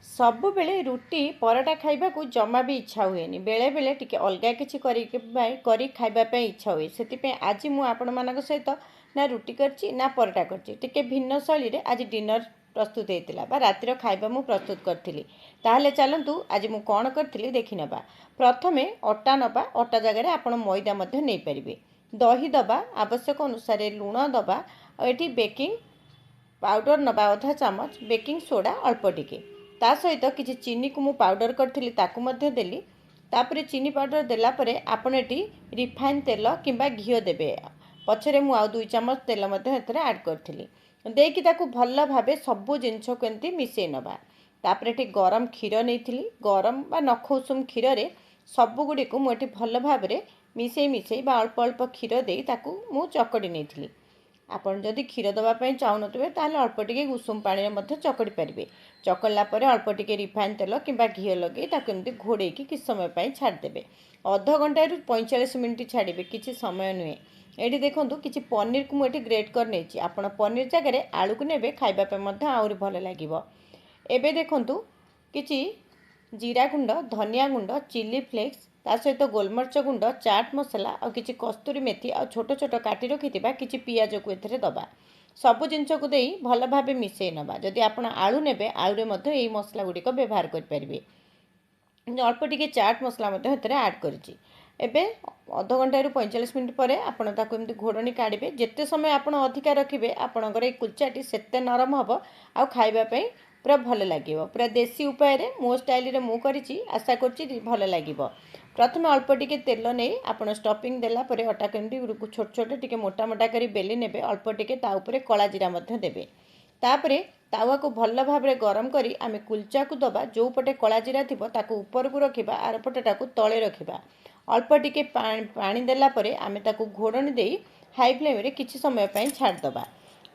सबु बेले रुटी पराठा खाइबा को जमा भी इच्छा हुएनी। बेले बेले टिके अलगा किछि करी खाइबा पे इच्छा हुए। सेति आज मु आपण मानक सहित ना रुटी करछि ना पराठा करछि। टिके भिन्न शैली रे आज डिनर प्रस्तुत होइतिला बा रातिर खाइबा मु प्रस्तुत करथिली। ताहले चलंतु आज मु कोन करथिली देखि नबा। प्रथमे अटा नबा, अटा जगह रे आपण मैदा मध्ये नै परिबे। दही दबा, आवश्यक अनुसार लूण दबा। एठी बेकिंग पाउडर नबा आधा चामच, बेकिंग सोडा अल्प टिके। ता सहित किछि चीनी को मु पाउडर करथिली ताकू मध्ये देली। तापरे चीनी पाउडर देला परे आपण एटी रिफाइन तेल किंबा घिओ देबे। पछरे मु आउ 2 चामच तेल मध्ये एथरे ऐड करथिली। देकी ताकू भल्ला भाबे सबु जिंस को एंती मिसेई नबा। तापरे एटी गरम खीर नेइथिली। गरम बा नखउसुम खीर रे सबु गुडी को मु एटी भल्ला भाबरे मिसेई बा अल्प अल्प खीर देई ताकू मु चकडी नेइथिली। आपण जदि खीर दबा पई चाहुनतबे ताले अल्प टिके उषुम पानी रे मध्ये चकडी परिबे। चकड़ला परे अल्प टिके रिफाइन तेल किंबा घिओ लगे ताकू एमती घोड़े की किछ समय पई छाड़ देबे। आधा घंटा रु 45 मिनिट छाड़िबे, किछि समय नुहे। एठी देखंतु किछि पनीर को मु एठी ग्रेट कर नेछि। आपण पनीर जगह रे आलू को नेबे, खाइबा पे मध्ये आउरी भलो लागिवो। एबे देखंतु किछि जीरा गुंड, धनिया गुंड, चिली फ्लेक्स, ता सहित गोलमर्च गुंड, चाट मसला और किछि कस्तूरी मेथी और छोट छोट काटी रखिथिबा किछि पियाज को एथरे दबा। सबु जिंस को देई भल भाबे मिसेई नबा। जदि आपण आलू नेबे, आलू रे मध्ये एई मसला गुडी को व्यवहार कर परिबे। अल्प टिके चाट मसला मध्ये एथरे ऐड करछि। एबे आधा घंटा रु 45 मिनिट परे आपण ताकू एमती घोड़नी काढिबे। जेते समय आपण अधिका रखिबे आपणकर ए कुलचाटी सेते नरम हबो आ खाइबा पे पूरा भल लागिवो। पूरा देसी उपाय रे मो स्टाइल रे मु करिछि, आशा करछि भल लागिवो। प्रथमे अल्प टिके तेल नै आपण स्टफिंग देला परे अटा केंडी छोट छोट टिके मोटा मोटा करी बेली नेबे। अल्प टिके ता ऊपर कला जीरा मध्ये देबे। तापरे तावा को भल भाबरे गरम करी आमे कुलचा को दबा। जो पटे कला जीरा थिबो ताकू ऊपर को रखिबा, आर पटेटाकू तळे रखिबा। अल्प टिके पानी देला परे आमे ताकू घोड़नी देई हाई फ्लेम रे किछि समय पई छाड़ दबा।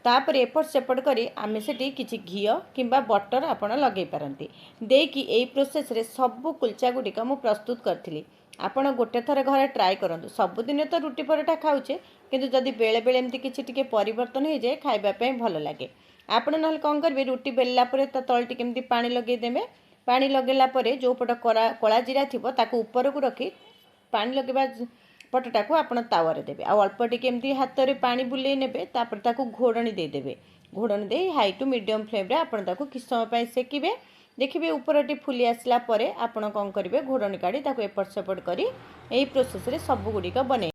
तापरे एपट सेपट करी आमे सेठी किछि घिओ किंबा बटर आपण लगेई पारंती। देकी एई प्रोसेस रे सबु कुलचा गुडी का मु प्रस्तुत करथिली। आपण गोटे थर घरे ट्राई करंतु। सबुदिने तो रुटी पराठा खाउचे, किंतु जदि बेले बेले एमती किछि टिके परिवर्तन हो जाए खाइबा पे भल लागे। आपण नहले कोन करबे, रुटी बेलला परे त तळ टिके एमती पानी लगेई देबे। पानी लगेला परे जो पट कला जीरा थिबो ताकू ऊपर को रखी पानी लगेबा पटटाकू आपण तावा रे देबे। आ अल्प टिके एमती हाथ रे पानी बुलेई नेबे। तापर ताकू घोड़नी दे देबे। घोड़नी दे हाई टू मीडियम फ्लेम रे आपण ताकू किछ समय पई सेकिबे। देखिबे ऊपरटी फुली आसला परे आपण कोन करिवे, घोड़नी काढी ताकू एपट सेपट करी एई प्रोसेस रे सब गुडी का बने।